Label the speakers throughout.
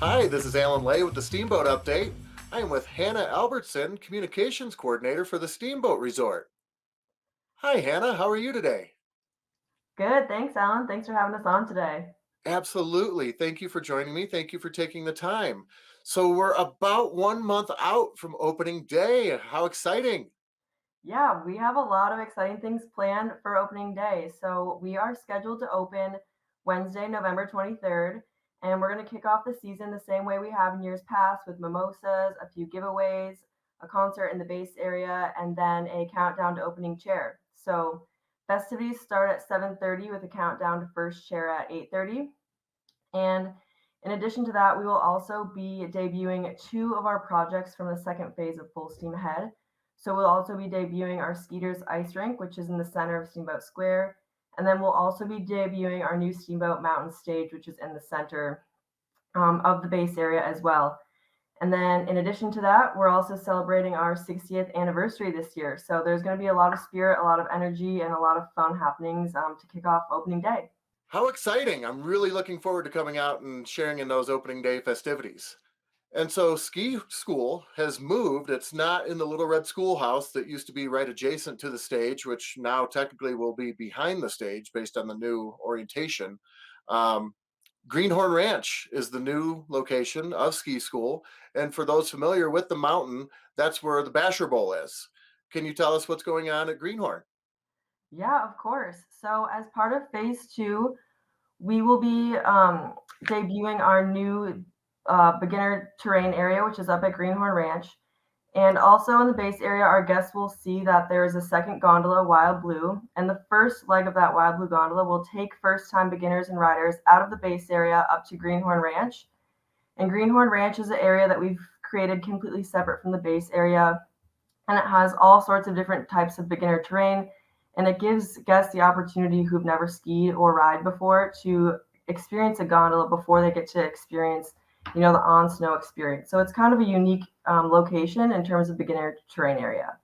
Speaker 1: Hi, this is Alan Lay with the Steamboat Update. I am with Hannah Albertson, Communications Coordinator for the Steamboat Resort. Hi, Hannah. How are you today?
Speaker 2: Good, thanks, Alan. Thanks for having us on today.
Speaker 1: Absolutely. Thank you for joining me. Thank you for taking the time. So, we're about 1 month out from opening day. How exciting!
Speaker 2: Yeah, we have a lot of exciting things planned for opening day. So we are scheduled to open Wednesday, November 23rd, and we're going to kick off the season the same way we have in years past with mimosas, a few giveaways, a concert in the base area, and then a countdown to opening chair. So festivities start at 7:30 with a countdown to first chair at 8:30. And in addition to that, we will also be debuting two of our projects from the second phase of Full Steam Ahead. So we'll also be debuting our Skeeter's Ice Rink, which is in the center of Steamboat Square. And then we'll also be debuting our new Steamboat Mountain Stage, which is in the center of the base area as well. And then in addition to that, we're also celebrating our 60th anniversary this year. So there's going to be a lot of spirit, a lot of energy, and a lot of fun happenings to kick off opening day.
Speaker 1: How exciting! I'm really looking forward to coming out and sharing in those opening day festivities. And so ski school has moved. It's not in the little red schoolhouse that used to be right adjacent to the stage, which now technically will be behind the stage based on the new orientation. Um, Greenhorn Ranch is the new location of ski school. And for those familiar with the mountain, that's where the Basher Bowl is. Can you tell us what's going on at Greenhorn?
Speaker 2: Yeah, of course. So as part of phase two, we will be debuting our new beginner terrain area, which is up at Greenhorn Ranch. And also in the base area, our guests will see that there is a second gondola, Wild Blue. And the first leg of that Wild Blue gondola will take first time beginners and riders out of the base area up to Greenhorn Ranch. And Greenhorn Ranch is an area that we've created completely separate from the base area, and it has all sorts of different types of beginner terrain, and it gives guests the opportunity who've never skied or ride before to experience a gondola before they get to experience the on snow experience. So it's kind of a unique location in terms of beginner terrain area.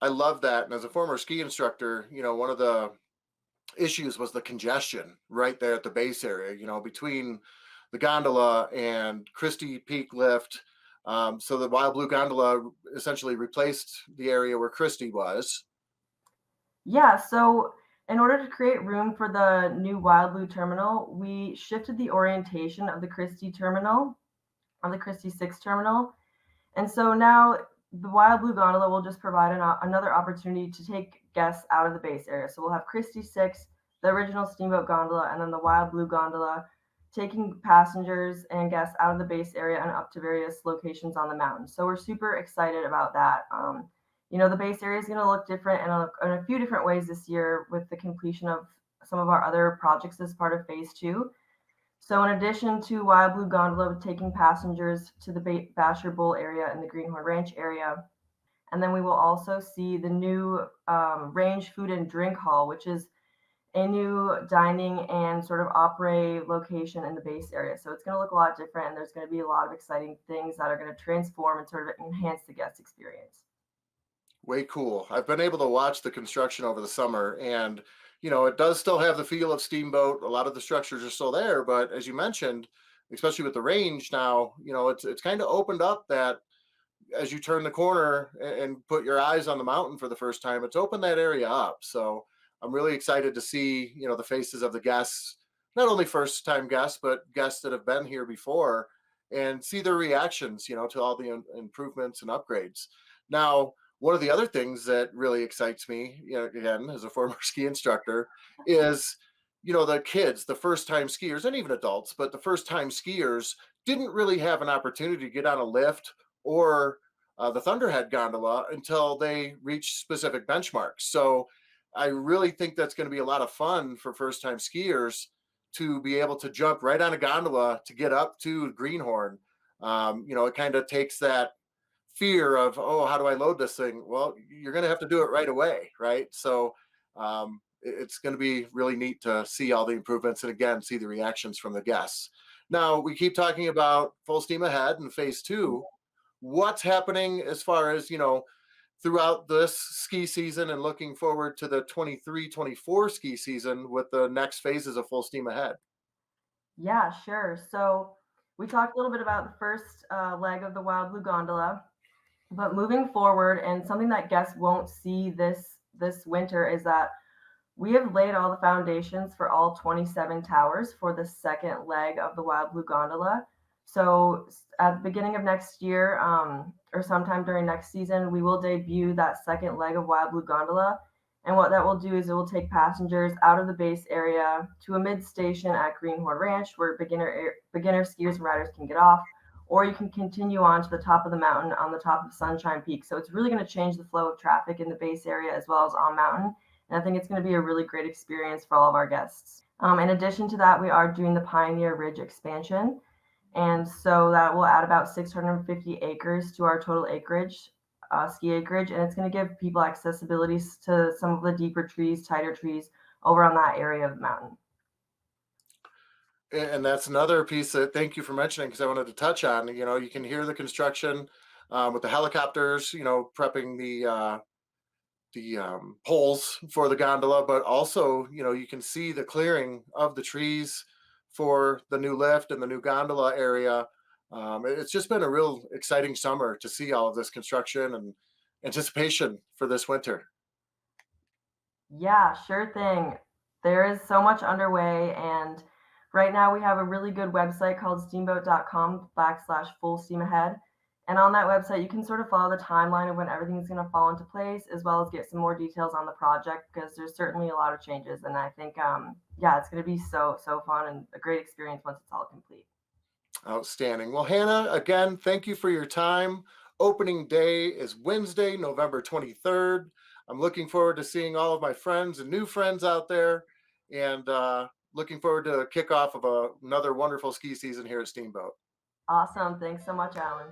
Speaker 1: I love that. And as a former ski instructor, one of the issues was the congestion right there at the base area, between the gondola and Christie Peak Lift. So the Wild Blue Gondola essentially replaced the area where Christie was.
Speaker 2: Yeah, so in order to create room for the new Wild Blue terminal, we shifted the orientation of the Christie terminal, of the Christie 6 terminal. And so now the Wild Blue Gondola will just provide another opportunity to take guests out of the base area. So we'll have Christie 6, the original Steamboat Gondola, and then the Wild Blue Gondola taking passengers and guests out of the base area and up to various locations on the mountain. So we're super excited about that. The base area is going to look different in a few different ways this year with the completion of some of our other projects as part of phase two. So in addition to Wild Blue Gondola taking passengers to the Basher Bowl area and the Greenhorn Ranch area, and then we will also see the new Range Food and Drink Hall, which is a new dining and sort of opera location in the base area. So it's going to look a lot different, and there's going to be a lot of exciting things that are going to transform and sort of enhance the guest experience.
Speaker 1: Way cool. I've been able to watch the construction over the summer, and it does still have the feel of Steamboat. A lot of the structures are still there, but as you mentioned, especially with the range now, it's kind of opened up that as you turn the corner and put your eyes on the mountain for the first time, it's opened that area up. So I'm really excited to see, the faces of the guests, not only first time guests, but guests that have been here before, and see their reactions, to all the improvements and upgrades. Now, one of the other things that really excites me, again, as a former ski instructor, is, the kids, the first time skiers, and even adults, but the first time skiers didn't really have an opportunity to get on a lift or the Thunderhead gondola until they reach specific benchmarks. So I really think that's going to be a lot of fun for first time skiers to be able to jump right on a gondola to get up to Greenhorn. It kind of takes that fear of, oh, how do I load this thing? Well, you're going to have to do it right away, right? So it's going to be really neat to see all the improvements and again see the reactions from the guests. Now we keep talking about full steam ahead in phase two. What's happening as far as throughout this ski season and looking forward to the 23-24 ski season with the next phases of full steam ahead?
Speaker 2: Yeah, sure. So We talked a little bit about the first leg of the Wild Blue Gondola, but moving forward, and something that guests won't see this winter is that we have laid all the foundations for all 27 towers for the second leg of the Wild Blue Gondola. So at the beginning of next year, or sometime during next season, we will debut that second leg of Wild Blue Gondola. And what that will do is it will take passengers out of the base area to a mid station at Greenhorn Ranch, where beginner skiers and riders can get off, or you can continue on to the top of the mountain on the top of Sunshine Peak. So it's really going to change the flow of traffic in the base area as well as on mountain. And I think it's going to be a really great experience for all of our guests. In addition to that, we are doing the Pioneer Ridge expansion. And so that will add about 650 acres to our total acreage, ski acreage. And it's going to give people accessibility to some of the deeper trees, tighter trees over on that area of the mountain.
Speaker 1: And that's another piece that thank you for mentioning because I wanted to touch on. You can hear the construction with the helicopters, prepping the poles for the gondola, but also, you can see the clearing of the trees for the new lift and the new gondola area. It's just been a real exciting summer to see all of this construction and anticipation for this winter.
Speaker 2: Yeah, sure thing. There is so much underway, and right now we have a really good website called steamboat.com/full steam ahead. And on that website, you can sort of follow the timeline of when everything's going to fall into place, as well as get some more details on the project because there's certainly a lot of changes. And I think, yeah, it's going to be so fun and a great experience once it's all complete.
Speaker 1: Outstanding. Well, Hannah, again, thank you for your time. Opening day is Wednesday, November 23rd. I'm looking forward to seeing all of my friends and new friends out there and looking forward to a kickoff of another wonderful ski season here at Steamboat.
Speaker 2: Awesome. Thanks so much, Alan.